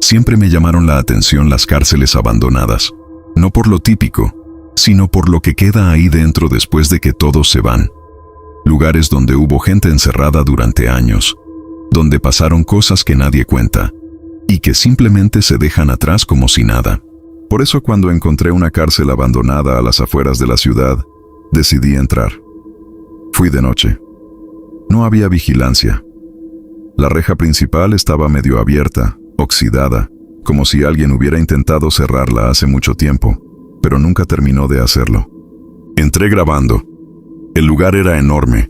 Siempre me llamaron la atención las cárceles abandonadas, no por lo típico, sino por lo que queda ahí dentro después de que todos se van. Lugares donde hubo gente encerrada durante años, donde pasaron cosas que nadie cuenta, y que simplemente se dejan atrás como si nada. Por eso cuando encontré una cárcel abandonada a las afueras de la ciudad, decidí entrar. Fui de noche. No había vigilancia. La reja principal estaba medio abierta, oxidada, como si alguien hubiera intentado cerrarla hace mucho tiempo, pero nunca terminó de hacerlo. Entré grabando. El lugar era enorme.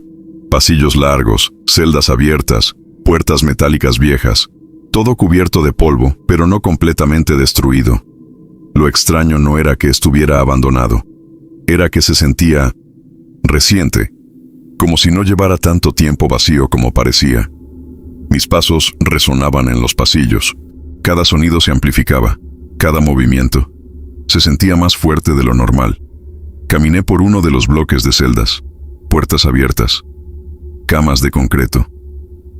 Pasillos largos, celdas abiertas, puertas metálicas viejas, todo cubierto de polvo, pero no completamente destruido. Lo extraño no era que estuviera abandonado, era que se sentía reciente, como si no llevara tanto tiempo vacío como parecía. Mis pasos resonaban en los pasillos. Cada sonido se amplificaba, cada movimiento se sentía más fuerte de lo normal. Caminé por uno de los bloques de celdas, puertas abiertas, camas de concreto,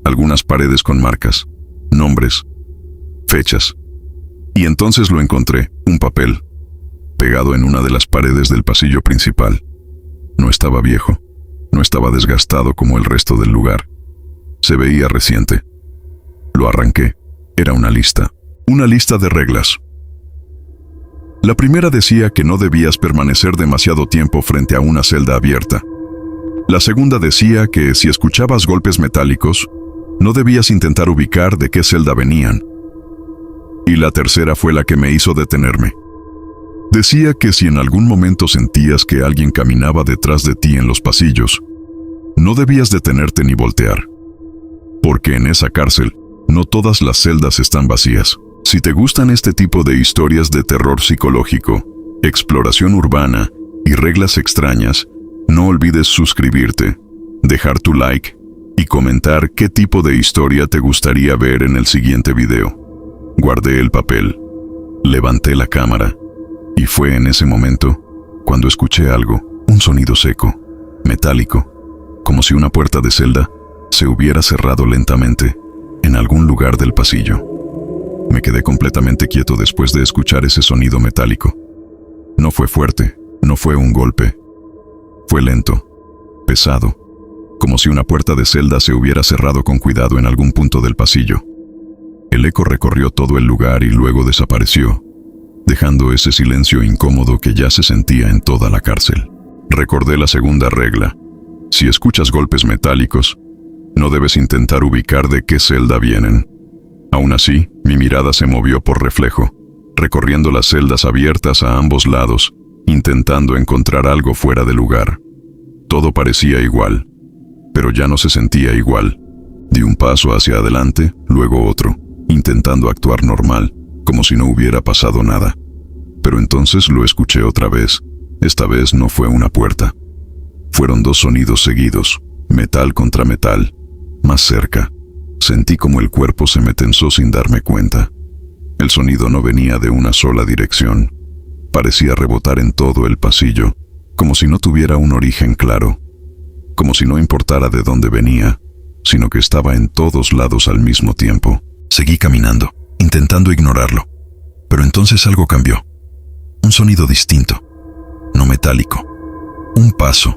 algunas paredes con marcas, nombres, fechas. Y entonces lo encontré, un papel, pegado en una de las paredes del pasillo principal. No estaba viejo, no estaba desgastado como el resto del lugar. Se veía reciente. Lo arranqué. Era una lista de reglas. La primera decía que no debías permanecer demasiado tiempo frente a una celda abierta. La segunda decía que si escuchabas golpes metálicos, no debías intentar ubicar de qué celda venían. Y la tercera fue la que me hizo detenerme. Decía que si en algún momento sentías que alguien caminaba detrás de ti en los pasillos, no debías detenerte ni voltear. Porque en esa cárcel, no todas las celdas están vacías. Si te gustan este tipo de historias de terror psicológico, exploración urbana y reglas extrañas, no olvides suscribirte, dejar tu like y comentar qué tipo de historia te gustaría ver en el siguiente video. Guardé el papel, levanté la cámara y fue en ese momento cuando escuché algo, un sonido seco, metálico, como si una puerta de celda se hubiera cerrado lentamente en algún lugar del pasillo. Me quedé completamente quieto después de escuchar ese sonido metálico. No fue fuerte, no fue un golpe. Fue lento, pesado, como si una puerta de celda se hubiera cerrado con cuidado en algún punto del pasillo. El eco recorrió todo el lugar y luego desapareció, dejando ese silencio incómodo que ya se sentía en toda la cárcel. Recordé la segunda regla. Si escuchas golpes metálicos, no debes intentar ubicar de qué celda vienen. Aún así, mi mirada se movió por reflejo, recorriendo las celdas abiertas a ambos lados, intentando encontrar algo fuera de lugar. Todo parecía igual, pero ya no se sentía igual. Di un paso hacia adelante, luego otro, intentando actuar normal, como si no hubiera pasado nada. Pero entonces lo escuché otra vez. Esta vez no fue una puerta. Fueron dos sonidos seguidos, metal contra metal, más cerca. Sentí como el cuerpo se me tensó sin darme cuenta. El sonido no venía de una sola dirección. Parecía rebotar en todo el pasillo, como si no tuviera un origen claro. Como si no importara de dónde venía, sino que estaba en todos lados al mismo tiempo. Seguí caminando, intentando ignorarlo. Pero entonces algo cambió. Un sonido distinto, no metálico. Un paso,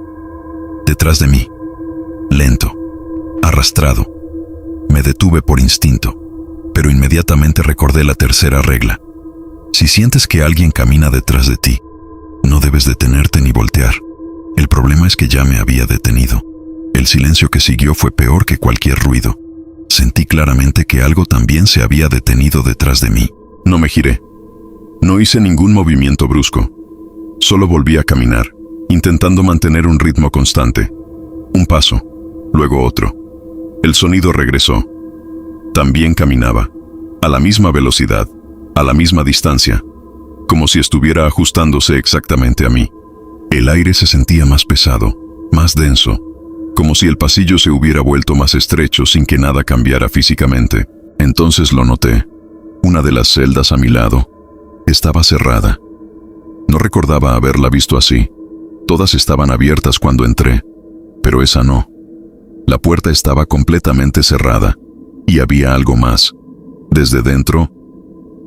detrás de mí, lento, arrastrado. Me detuve por instinto, pero inmediatamente recordé la tercera regla. Si sientes que alguien camina detrás de ti, no debes detenerte ni voltear. El problema es que ya me había detenido. El silencio que siguió fue peor que cualquier ruido. Sentí claramente que algo también se había detenido detrás de mí. No me giré. No hice ningún movimiento brusco. Solo volví a caminar, intentando mantener un ritmo constante. Un paso, luego otro. El sonido regresó. También caminaba, a la misma velocidad, a la misma distancia, como si estuviera ajustándose exactamente a mí. El aire se sentía más pesado, más denso, como si el pasillo se hubiera vuelto más estrecho sin que nada cambiara físicamente. Entonces lo noté. Una de las celdas a mi lado estaba cerrada. No recordaba haberla visto así. Todas estaban abiertas cuando entré, pero esa no. La puerta estaba completamente cerrada, y había algo más. Desde dentro,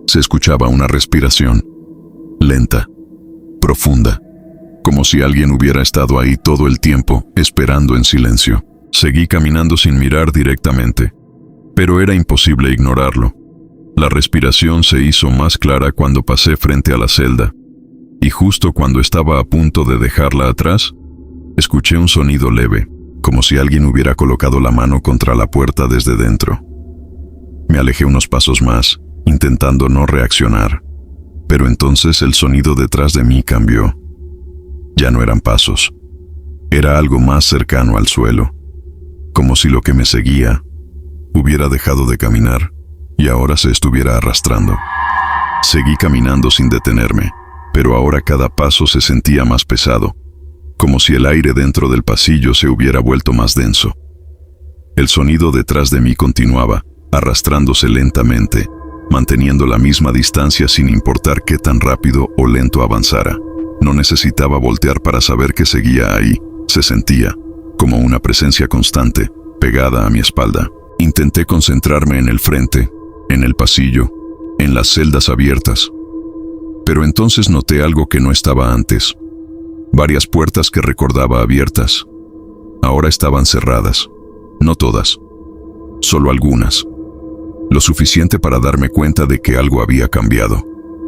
Se escuchaba una respiración, lenta, profunda, como si alguien hubiera estado ahí todo el tiempo, esperando en silencio. Seguí caminando sin mirar directamente, pero era imposible ignorarlo. La respiración se hizo más clara cuando pasé frente a la celda, y justo cuando estaba a punto de dejarla atrás, escuché un sonido leve, como si alguien hubiera colocado la mano contra la puerta desde dentro. Me alejé unos pasos más, intentando no reaccionar, pero entonces el sonido detrás de mí cambió. Ya no eran pasos, era algo más cercano al suelo, como si lo que me seguía hubiera dejado de caminar y ahora se estuviera arrastrando. Seguí caminando sin detenerme, pero ahora cada paso se sentía más pesado, como si el aire dentro del pasillo se hubiera vuelto más denso. El sonido detrás de mí continuaba, arrastrándose lentamente, manteniendo la misma distancia sin importar qué tan rápido o lento avanzara. No necesitaba voltear para saber que seguía ahí. Se sentía como una presencia constante, pegada a mi espalda. Intenté concentrarme en el frente, en el pasillo, en las celdas abiertas. Pero entonces noté algo que no estaba antes. Varias puertas que recordaba abiertas, ahora estaban cerradas. No todas, solo algunas. Lo suficiente para darme cuenta de que algo había cambiado.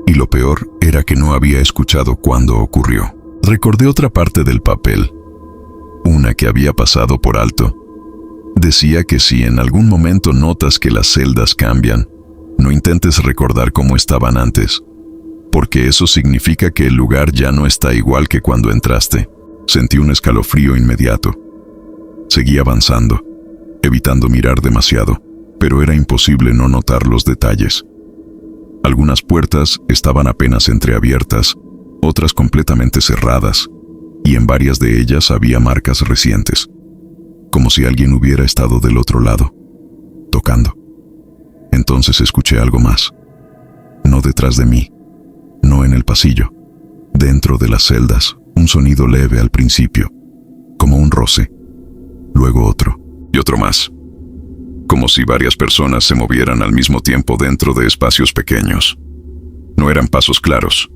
Y lo peor era que no había escuchado cuándo ocurrió. Recordé otra parte del papel, una que había pasado por alto. Decía que si en algún momento notas que las celdas cambian, no intentes recordar cómo estaban antes, porque eso significa que el lugar ya no está igual que cuando entraste. Sentí un escalofrío inmediato. Seguí avanzando, evitando mirar demasiado, pero era imposible no notar los detalles. Algunas puertas estaban apenas entreabiertas, otras completamente cerradas, y en varias de ellas había marcas recientes, como si alguien hubiera estado del otro lado, tocando. Entonces escuché algo más. No detrás de mí, no en el pasillo, dentro de las celdas, un sonido leve al principio, como un roce, luego otro, y otro más, como si varias personas se movieran al mismo tiempo dentro de espacios pequeños. No eran pasos claros,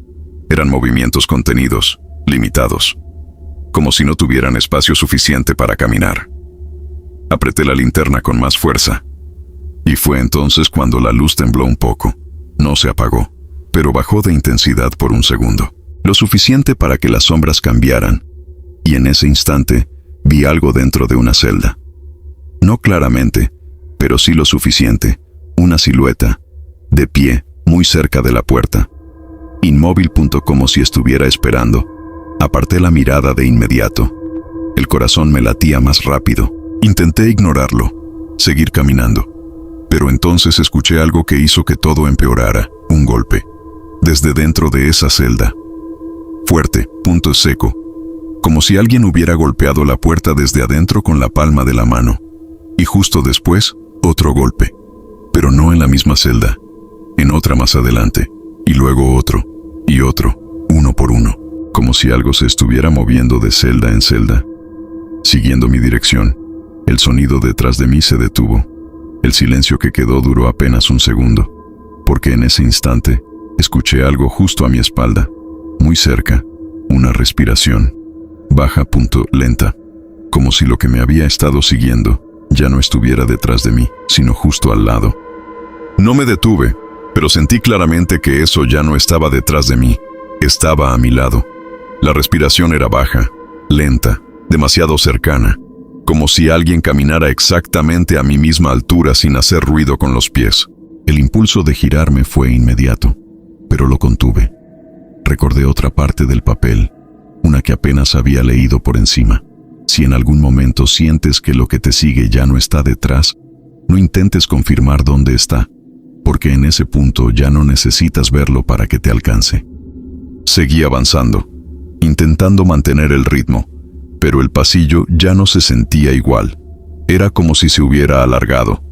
eran movimientos contenidos, limitados, como si no tuvieran espacio suficiente para caminar. Apreté la linterna con más fuerza, y fue entonces cuando la luz tembló un poco. No se apagó, pero bajó de intensidad por un segundo, lo suficiente para que las sombras cambiaran, y en ese instante vi algo dentro de una celda. No claramente, pero sí lo suficiente, una silueta, de pie, muy cerca de la puerta, inmóvil. Como si estuviera esperando. Aparté la mirada de inmediato. El corazón me latía más rápido. Intenté ignorarlo, seguir caminando. Pero entonces escuché algo que hizo que todo empeorara, un golpe. Desde dentro de esa celda. Fuerte, seco. Como si alguien hubiera golpeado la puerta desde adentro con la palma de la mano. Y justo después, otro golpe. Pero no en la misma celda. En otra más adelante. Y luego otro. Y otro. Uno por uno. Como si algo se estuviera moviendo de celda en celda. Siguiendo mi dirección, el sonido detrás de mí se detuvo. El silencio que quedó duró apenas un segundo, porque en ese instante escuché algo justo a mi espalda, muy cerca, una respiración, baja, lenta, como si lo que me había estado siguiendo ya no estuviera detrás de mí, sino justo al lado. No me detuve, pero sentí claramente que eso ya no estaba detrás de mí, estaba a mi lado. La respiración era baja, lenta, demasiado cercana, como si alguien caminara exactamente a mi misma altura sin hacer ruido con los pies. El impulso de girarme fue inmediato, pero lo contuve. Recordé otra parte del papel, una que apenas había leído por encima. Si en algún momento sientes que lo que te sigue ya no está detrás, no intentes confirmar dónde está, porque en ese punto ya no necesitas verlo para que te alcance. Seguí avanzando, intentando mantener el ritmo, pero el pasillo ya no se sentía igual. Era como si se hubiera alargado,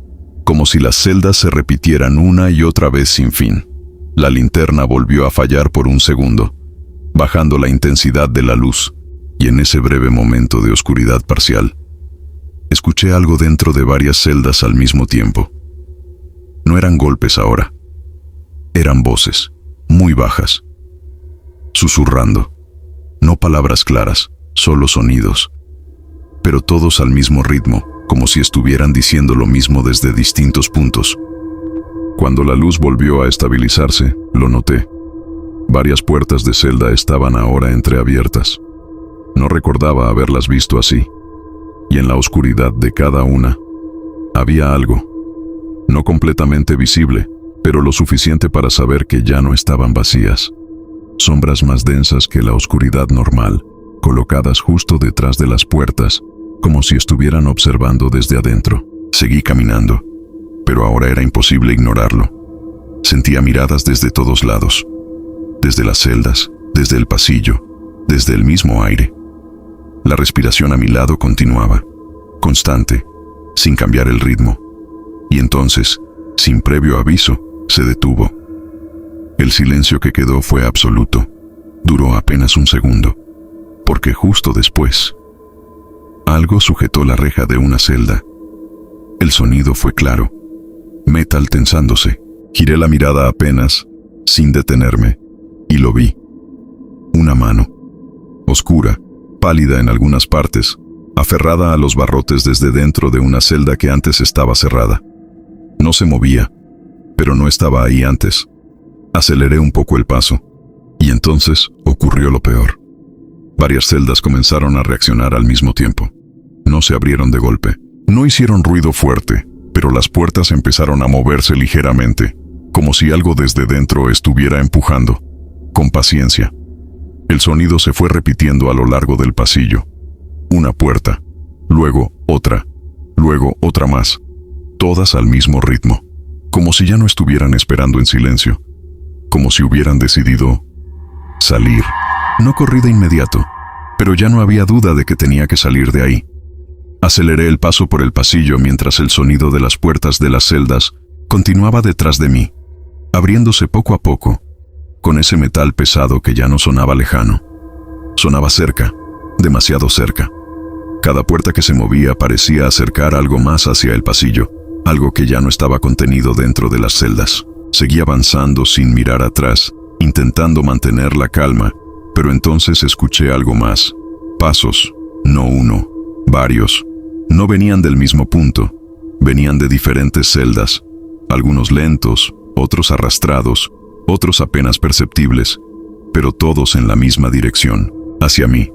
como si las celdas se repitieran una y otra vez sin fin. La linterna volvió a fallar por un segundo, bajando la intensidad de la luz, y en ese breve momento de oscuridad parcial, escuché algo dentro de varias celdas al mismo tiempo. No eran golpes ahora, Eran voces, muy bajas, susurrando. No palabras claras, solo sonidos. Pero todos al mismo ritmo, como si estuvieran diciendo lo mismo desde distintos puntos. Cuando la luz volvió a estabilizarse, lo noté. Varias puertas de celda estaban ahora entreabiertas. No recordaba haberlas visto así. Y en la oscuridad de cada una, había algo. No completamente visible, pero lo suficiente para saber que ya no estaban vacías. Sombras más densas que la oscuridad normal, colocadas justo detrás de las puertas, como si estuvieran observando desde adentro. Seguí caminando, pero ahora era imposible ignorarlo. Sentía miradas desde todos lados. Desde las celdas, desde el pasillo, desde el mismo aire. La respiración a mi lado continuaba, constante, sin cambiar el ritmo. Y entonces, sin previo aviso, se detuvo. El silencio que quedó fue absoluto. Duró apenas un segundo, porque justo después, algo sujetó la reja de una celda. El sonido fue claro, metal tensándose. Giré la mirada apenas, sin detenerme, y lo vi. Una mano, oscura, pálida en algunas partes, aferrada a los barrotes desde dentro de una celda que antes estaba cerrada. No se movía, pero no estaba ahí antes. Aceleré un poco el paso, y entonces ocurrió lo peor. Varias celdas comenzaron a reaccionar al mismo tiempo. No se abrieron de golpe. No hicieron ruido fuerte, pero las puertas empezaron a moverse ligeramente, como si algo desde dentro estuviera empujando. Con paciencia. El sonido se fue repitiendo a lo largo del pasillo. Una puerta, luego otra más. Todas al mismo ritmo. Como si ya no estuvieran esperando en silencio. Como si hubieran decidido salir. No corrí de inmediato, pero ya no había duda de que tenía que salir de ahí. Aceleré el paso por el pasillo mientras el sonido de las puertas de las celdas continuaba detrás de mí, abriéndose poco a poco, con ese metal pesado que ya no sonaba lejano. Sonaba cerca, demasiado cerca. Cada puerta que se movía parecía acercar algo más hacia el pasillo, algo que ya no estaba contenido dentro de las celdas. Seguí avanzando sin mirar atrás, intentando mantener la calma, pero entonces escuché algo más. Pasos, no uno, varios. No venían del mismo punto, venían de diferentes celdas, algunos lentos, otros arrastrados, otros apenas perceptibles, pero todos en la misma dirección, hacia mí.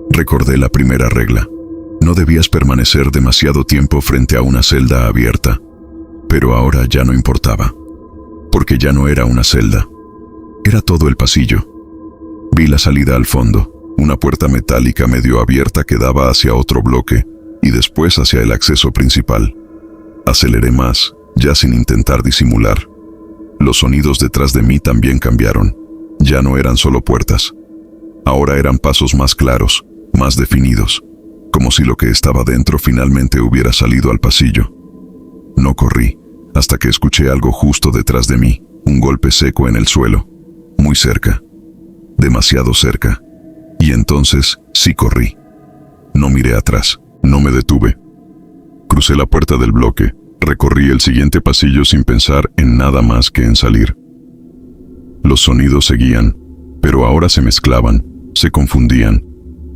Recordé la primera regla. No debías permanecer demasiado tiempo frente a una celda abierta, pero ahora ya no importaba, porque ya no era una celda, era todo el pasillo. Vi la salida al fondo, una puerta metálica medio abierta que daba hacia otro bloque y después hacia el acceso principal. Aceleré más, ya sin intentar disimular. Los sonidos detrás de mí también cambiaron. Ya no eran solo puertas. Ahora eran pasos más claros, más definidos, como si lo que estaba dentro finalmente hubiera salido al pasillo. No corrí, hasta que escuché algo justo detrás de mí, un golpe seco en el suelo, muy cerca, demasiado cerca. Y entonces sí corrí. No miré atrás, no me detuve. Crucé la puerta del bloque, recorrí el siguiente pasillo sin pensar en nada más que en salir. Los sonidos seguían, pero ahora se mezclaban, se confundían,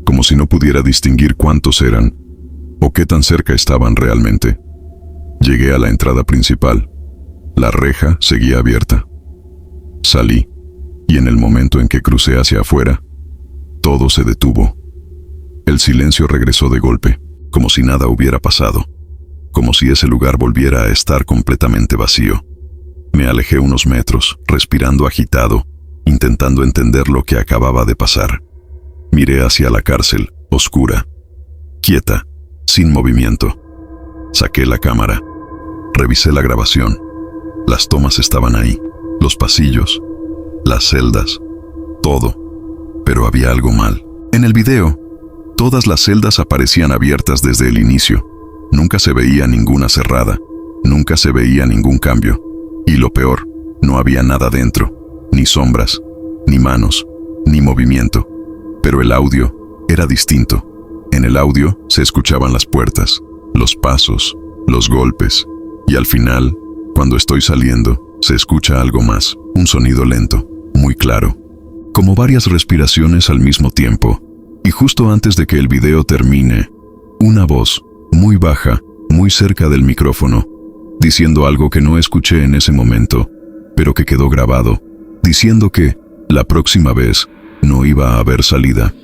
como si no pudiera distinguir cuántos eran, o qué tan cerca estaban realmente. Llegué a la entrada principal. La reja seguía abierta. Salí, y en el momento en que crucé hacia afuera, todo se detuvo. El silencio regresó de golpe, como si nada hubiera pasado, como si ese lugar volviera a estar completamente vacío. Me alejé unos metros, respirando agitado, intentando entender lo que acababa de pasar. Miré hacia la cárcel, oscura, quieta, sin movimiento. Saqué la cámara. Revisé la grabación. Las tomas estaban ahí, los pasillos, las celdas, todo. Pero había algo mal. En el video, todas las celdas aparecían abiertas desde el inicio. Nunca se veía ninguna cerrada, nunca se veía ningún cambio. Y lo peor, no había nada dentro, ni sombras, ni manos, ni movimiento. Pero el audio era distinto. En el audio se escuchaban las puertas, los pasos, los golpes. Y al final, cuando estoy saliendo, se escucha algo más. Un sonido lento, muy claro, como varias respiraciones al mismo tiempo. Y justo antes de que el video termine, una voz, muy baja, muy cerca del micrófono, diciendo algo que no escuché en ese momento, pero que quedó grabado, diciendo que, la próxima vez, no iba a haber salida.